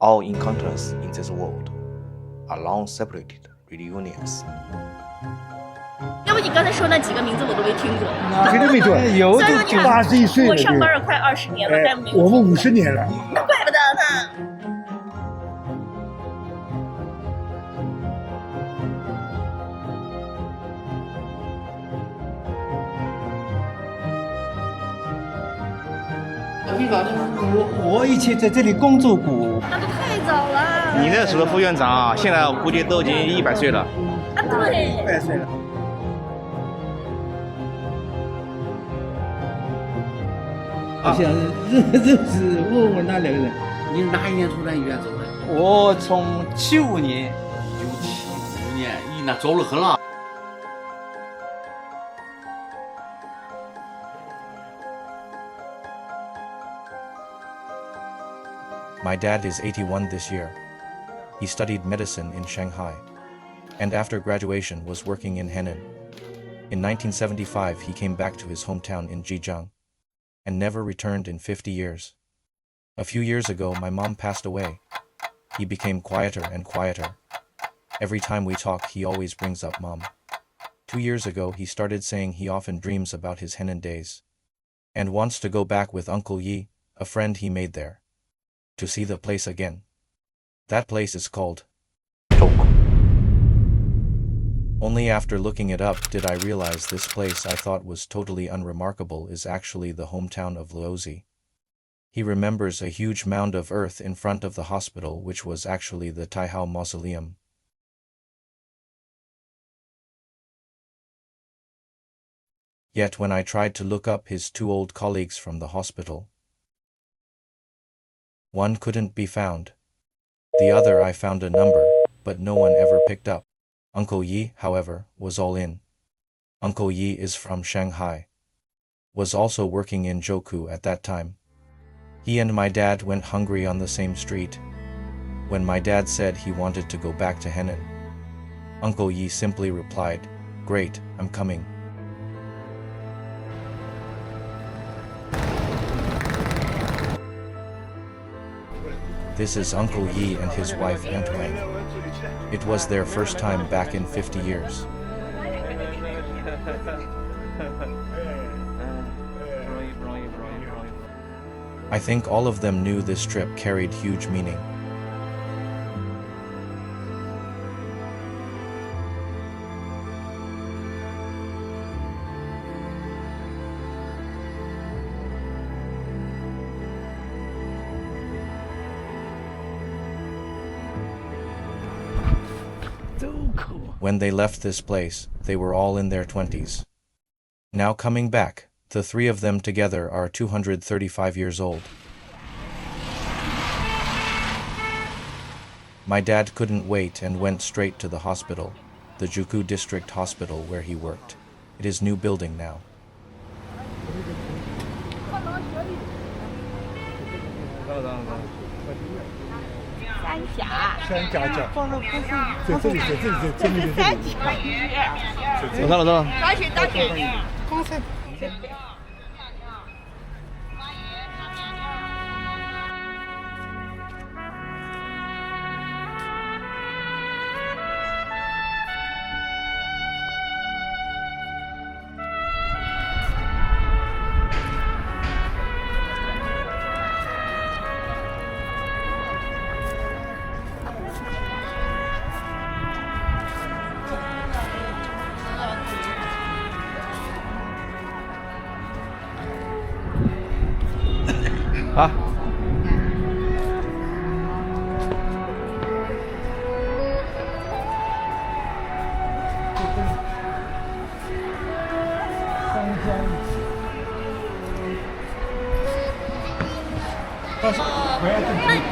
All encounters in this world are long separated reunions. 要不你刚才说那几个名字我都没听过。谁都没做，有虽然说你们81岁了，我上班了快20年了，但没有。我们50年了。怪不得呢。我以前在这里工作过。那都太早了。你那时候副院长啊，现在我估计都已经100岁了。啊，对。100岁了。我想认识问那2个人。你是哪一年从咱医院走的？我从75年。75年，咦，那早得很了。My dad is 81 this year. He studied medicine in Shanghai, and after graduation was working in Henan. In 1975, he came back to his hometown in Zhejiang, and never returned in 50 years. A few years ago, my mom passed away. He became quieter and quieter. Every time we talk, he always brings up mom. 2 years ago, he started saying he often dreams about his Henan days, and wants to go back with Uncle Yi, a friend he made there, to see the place again. That place is called Zhouku. Only after looking it up did I realize this place I thought was totally unremarkable is actually the hometown of Luozi. He remembers a huge mound of earth in front of the hospital, which was actually the Taihao Mausoleum. Yet when I tried to look up his 2 old colleagues from the hospital, one couldn't be found. The other I found a number, but no one ever picked up. Uncle Yi, however, was all in. Uncle Yi is from Shanghai. Was also working in Zhouku at that time. He and my dad went hungry on the same street. When my dad said he wanted to go back to Henan, Uncle Yi simply replied, "Great, I'm coming." This is Uncle Yi and his wife Antoine. It was their first time back in 50 years. I think all of them knew this trip carried huge meaning. When they left this place, they were all in their 20s. Now coming back, the 3 of them together are 235 years old. My dad couldn't wait and went straight to the hospital, the Zhouku District Hospital where he worked. It is new building now. 三家教，在这里，在这里，在这里，在这里。走到了，走到了。大学。好。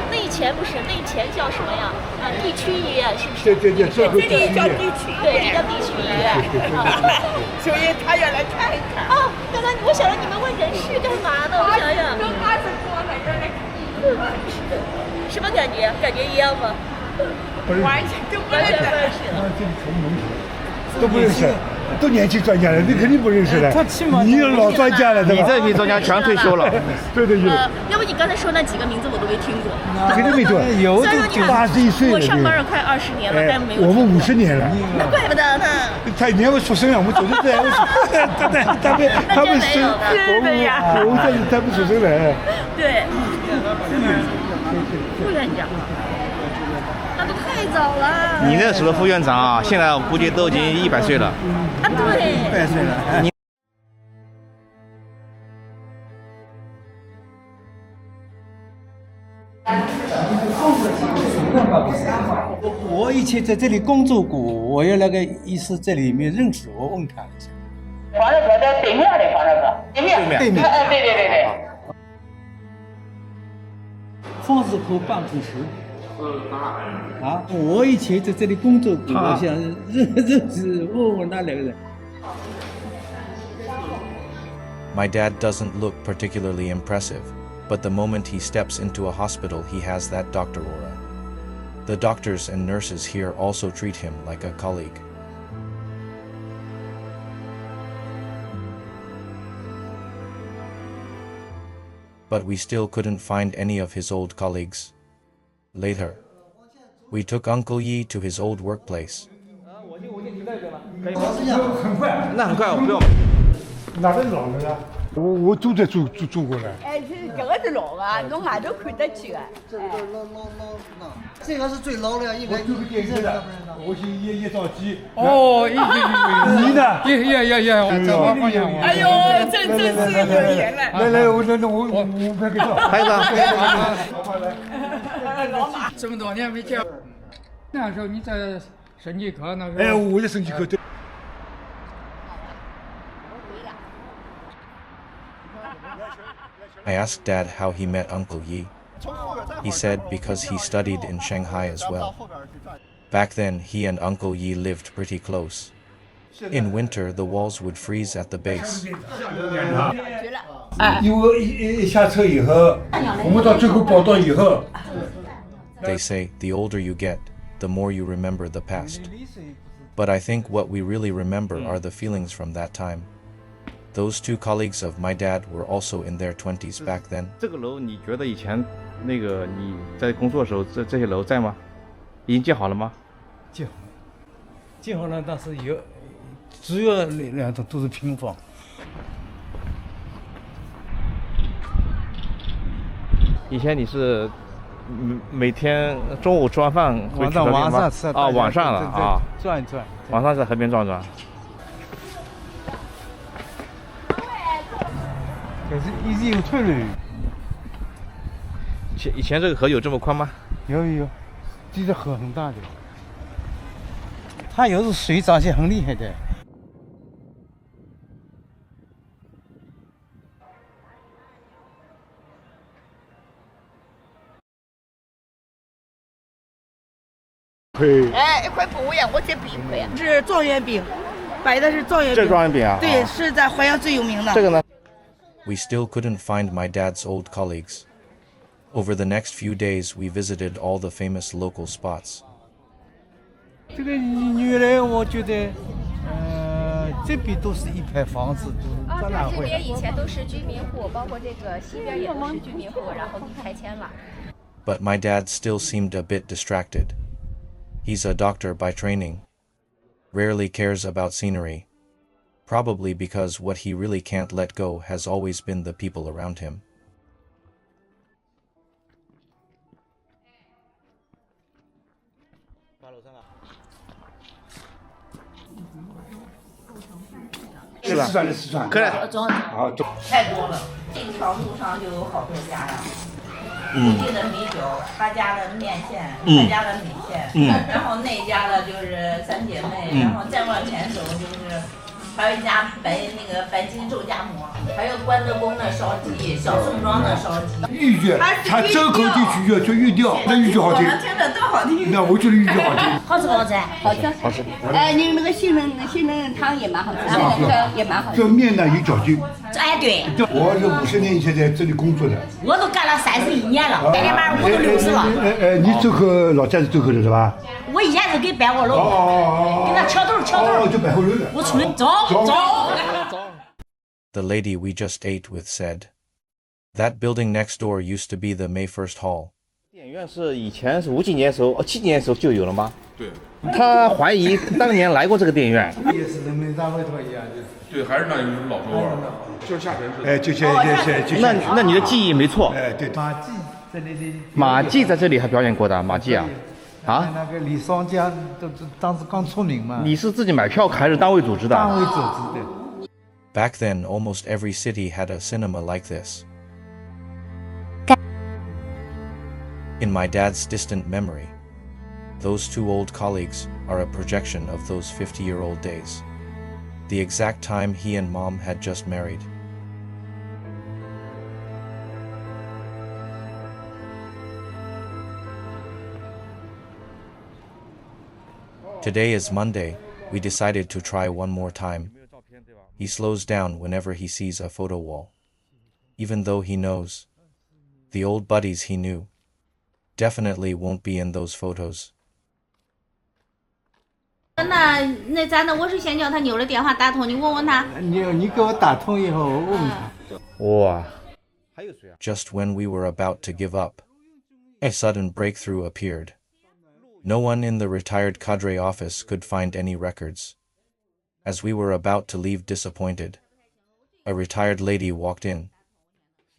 那以前不是，那以前叫什么呀？地区医院是不是？对，这里叫地区医院，对，这叫地区医院。所以他要来看一看。哦，刚才我想让你们问人事干嘛呢？我想想。跟他是说的，要来看。什么感觉？感觉一样吗？完全都不认识。都不认识。都年轻专家了，你肯定不认识的。他起码你老专家了，对吧？你这批专家全退休了。对对对，要不你刚才说那几个名字我都没听过。肯定没错。有虽然说你看81岁了，我上班了快20年了，但没有。我们50年了。那怪不得呢。他年不出生了，我们总是在，他们生，我们这里他们出生的。对。副院长，那都太早了。你那时候副院长啊，现在我估计都已经100岁了。啊，对。100岁了。我以前在这里工作过，我有那个医师在里面认识，我问他一下。房子搁在对面的房子搁对面。对面。对。方志和办公室。啊，我以前在这里工作过，我想认识，问问那两个人。My dad doesn't look particularly impressive, but the moment he steps into a hospital, he has that doctor aura. The doctors and nurses here also treat him like a colleague. But we still couldn't find any of his old colleagues. Later, we took Uncle Yi to his old workplace. 那很快，我不用。哪个老人啊？我都在做过了。哎，这个是老啊，我俺都看得起的。这个是最老的，应该就个电视的，我是叶兆基。哦，你呢？也，我发现我。哎呦，真是有缘了。来，我拍个照。拍一张。老马，这么多年没见，那时候你在审计科那时候。哎，我在审计科。 I asked Dad how he met Uncle Yi. He said because he studied in Shanghai as well. Back then, he and Uncle Yi lived pretty close. In winter, the walls would freeze at the base. 因为一下车以后，我们到最后报道以后。 They say the older you get, the more you remember the past. But I think what we really remember are the feelings from that time. Those two colleagues of my dad were also in their 20s back then. 这个楼你觉得以前那个你在工作的时候，这些楼在吗？已经建好了吗？建好了，但是有，主要两种都是平房。以前你是每天中午吃完饭会去河边吗？晚上吃啊，晚上了啊，转一转，晚上在河边转转。 可是一直有退路。以前这个河有这么宽吗？有，这个河很大的，它有时水涨起很厉害的。哎，一块不一样，我这比一块，是状元饼，摆的是状元饼。这状元饼啊？对，是在淮阳最有名的。这个呢？ We still couldn't find my dad's old colleagues. Over the next few days, we visited all the famous local spots. 这个原来我觉得，这边都是一排房子，都对，这边以前都是居民户，包括这个西边也都是居民户，然后拆迁了。But my dad still seemed a bit distracted. He's a doctor by training. Rarely cares about scenery. Probably because what he really can't let go has always been the people around him. 是吧？四川，可以。好，走。太多了，这条路上就有好多家了。你家的米酒，他家的面线，他家的米线，然后那家的就是三姐妹，然后再往前走就是还有一家白金肉夹馍，还有关德宫的烧鸡，小宋庄的烧鸡。豫剧，他周口地区叫豫调，那豫剧好听。我们听着都好听。那我觉得豫剧好听。好吃不好吃？好吃，好吃。你那个杏仁汤也蛮好吃，也蛮好吃。这面呢有嚼劲。哎，对。我是50年以前在这里工作的。我都干了31年了，今年马上我都60了。你周口老家是周口的是吧？我以前是给摆我老婆，给他敲头。就摆后头的。我出来走。 The lady we just ate with said, "That building next door used to be the May 1st Hall." 电影院是以前是50几年的时候，70年的时候就有了吗？对。他怀疑当年来过这个电影院。也是人民大会堂一样的。对，还是那有老周啊，就是下沉式。哎，就那你的记忆没错。哎，对。马季在那里。马季在这里还表演过的，马季啊。啊？那个李双江都当时刚出名嘛。你是自己买票还是单位组织的？单位组织的。 Back then, almost every city had a cinema like this. In my dad's distant memory, those two old colleagues are a projection of those 50-year-old days, the exact time he and mom had just married. Today is Monday. We decided to try one more time. He slows down whenever he sees a photo wall, even though he knows the old buddies he knew definitely won't be in those photos. 那咱的，我是先叫他妞的电话打通，你问问他。你给我打通以后，我问他。哇，还有谁啊？ Just when we were about to give up, a sudden breakthrough appeared. No one in the retired cadre office could find any records. As we were about to leave disappointed, a retired lady walked in,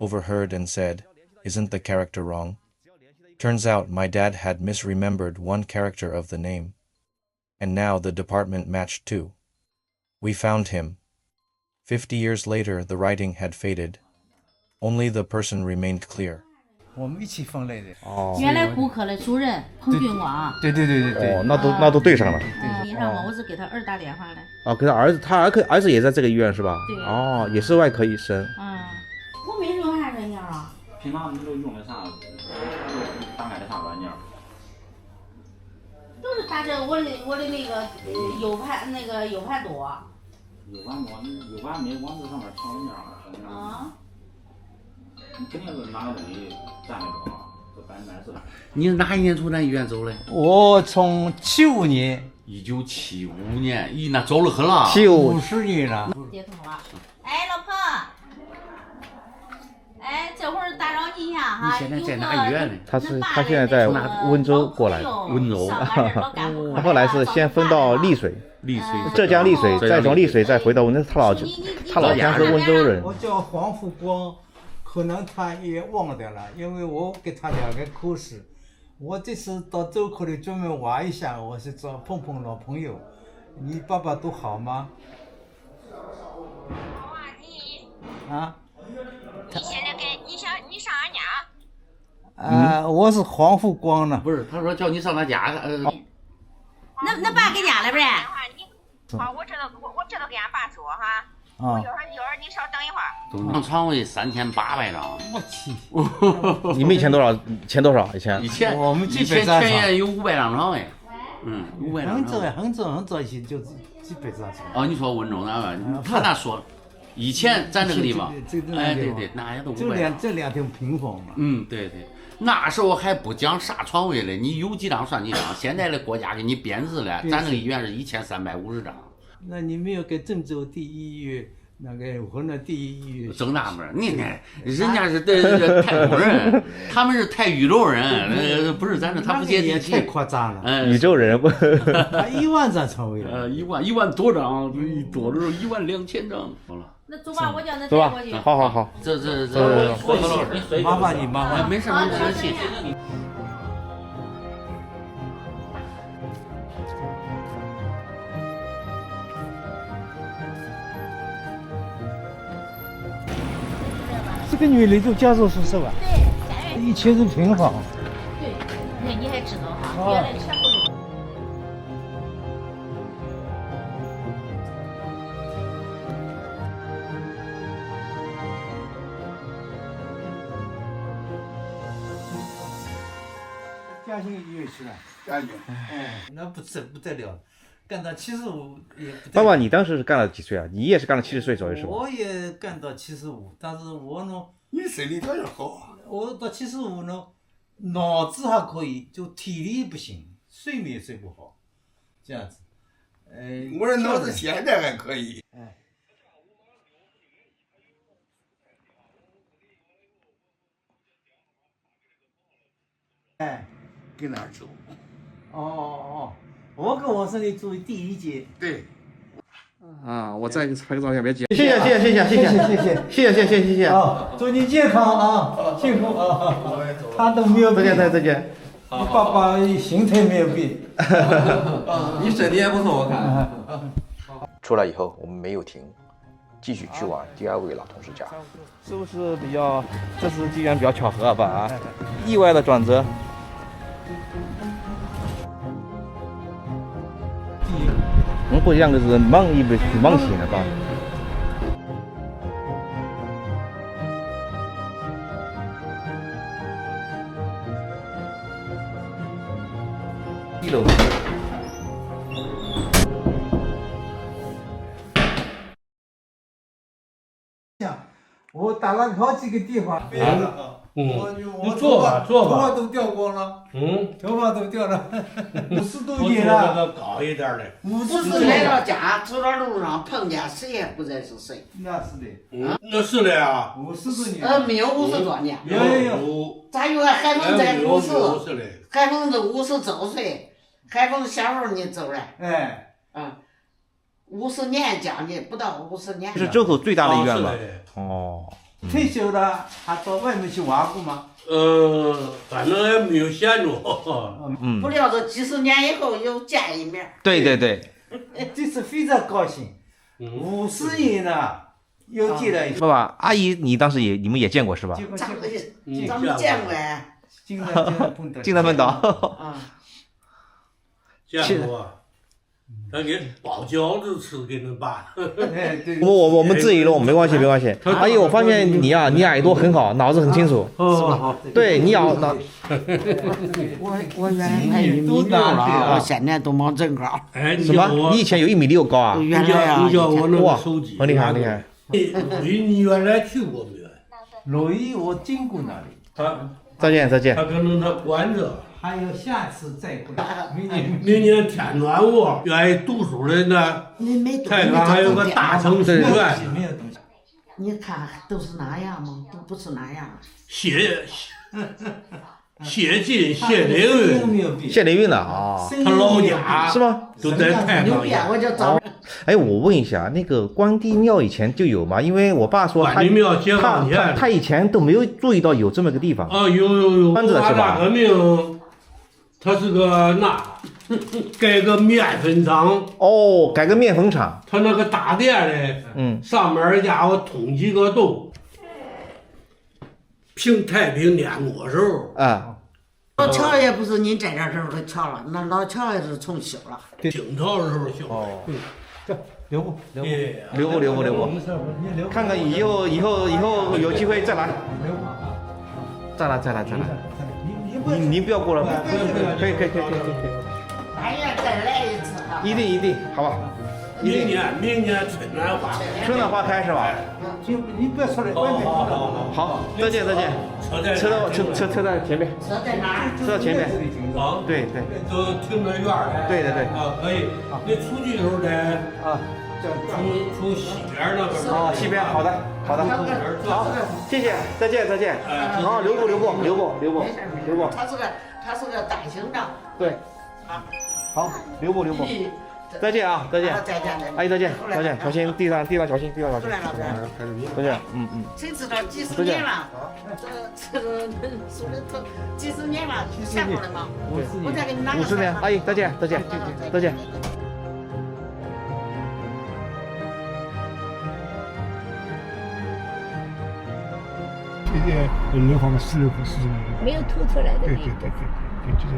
overheard and said, "Isn't the character wrong?" Turns out my dad had misremembered one character of the name, and now the department matched too. We found him. 50 years later, the writing had faded. Only the person remained clear. 我们一起分类的。哦。原来顾客的主任彭俊光。对。哦，那都对上了。你让我是给他儿打电话的。哦，给他儿子，他儿子也在这个医院是吧？对。哦，也是外科医生。我没用啥软件啊。平常你都用的啥？打开的啥软件？都是打这我的那个U盘多。U盘没往这上面调软件啊。你肯定是拿个东西占得着，这100%是。你是哪一年从咱医院走的？我从75年。1975年，咦，那早得很了。50年了。接通了。哎，老婆。哎，这会儿打扰你一下哈。你现在在哪医院呢？他现在在温州过来的。温州。他后来是先分到丽水，浙江丽水，再从丽水再回到温州。他老家是温州人。我叫黄富光。可能他也忘掉了，因为我给他2个口试，我这次到周口里专门玩一下，我是找碰老朋友。你爸爸都好吗？好啊，你。啊？你现在你上俺家？我是黄富光呢。不是，他说叫你上他家。那爸给家了不是？好，我这都给俺爸说哈。一会儿你稍等一会儿。当床位3800张。我去！你们以前多少？以前我们以前全院有500张床位。500张床。很早以前就基本上。哦，你说温州那个，他那说，以前咱这个地方，哎对，那也都500。这2条平房嘛。对。那时候还不讲啥床位嘞，你有几张算几张。现在的国家给你编制了，咱这个医院是1350张。那你没有给郑州第一医院那个河南第一医院？郑大门，你看人家是太空人，他们是太宇宙人，不是咱这，他不接地气。太夸张了。宇宙人不？他1万张床位。1万多张，多的时候12000张。好了。那走吧，我叫他走吧。好。这，麻烦你。没事，谢谢你。这个女的就家属宿舍吧？对，以前是平房。对，那你还知道哈？原来全部是。嘉兴医院去了。嘉兴。那不得了。干到75也不。爸爸，你当时是干了几岁啊？你也是干了70岁左右是吧？我也干到75，但是我呢，你身体条件好啊。我到75呢，脑子还可以，就体力不行，睡眠睡不好，这样子。我这脑子现在还可以。跟哪儿走？我跟王胜利住第1节。对。啊，我再拍个照片，别急。谢谢。啊，祝你健康啊，幸福啊！他都没有病。再见。你爸爸心态没有变。你身体也不错，我看。出来以后，我们没有停，继续去往第2位老同事家。是不是比较？这是机缘比较巧合吧？啊，意外的转折。我估计两个是忙一辈去忙些了吧。1楼。我打了好几个电话。你坐吧。头发都掉光了。头发都掉了，50多年了。我做个高一点的。50来到家，走到路上碰见谁也不认识谁。那是的。那是的啊。 50多年。没有50多年。有。咱有海峰在50，海峰都50周岁，海峰小时候你走了。50年将近不到50年。是周口最大的医院吧？哦。退休了还到外面去玩过吗？反正也没有闲着。不料这几十年以后又见一面。对。这次非常高兴，50年了，又见了一次。爸爸，阿姨，你当时你们也见过是吧？咱们见过哎。经常碰到。见过。 他给包饺子吃，给恁爸。我们质疑了，没关系。阿姨，我发现你耳朵很好，脑子很清楚。是吧？对，你脑。我原来才1.6米了，我现在都没增高。什么？你以前有1.6米高啊？原来啊。你叫我那个手机。很厉害。鲁豫，你原来去过没有？鲁豫我经过那里。再见。他可能他关着。 还有下次再过来。明年天暖和，愿意读书的呢，太康还有个大城市院。你看都是那样吗？都不是那样。谢晋、谢灵运了啊！他老家是吗？都在太康。我就找。哎，我问一下，那个关帝庙以前就有吗？因为我爸说他以前都没有注意到有这么个地方。有。关子是吧？革命。 他是个盖个面粉厂哦，改个面粉厂。他那个大殿呢，上面家伙通几个洞，平太平年末时候啊。老桥也不是你在这时候的桥了，那老桥也是重修了。清朝时候修的。留步。看看以后有机会再来。再来。 您不要过了，可以。俺也再来一次哈。一定，好吧？明年春暖花开是吧？你不要出来，外面。好，再见。车在前面。车在哪儿？车在前面。对。都停在院儿。对。可以。你出去的时候呢？从西边那边。西边，好的。好，谢谢，再见。好，留步。他是个大行长。对。好，留步。再见。再见。阿姨再见，小心地上小心。出来了，再见，谁知道几十年了，这说的都几十年了，见过了吗？我再给你拿个。50年，阿姨再见。人好像是没有凸出来的。对，就是。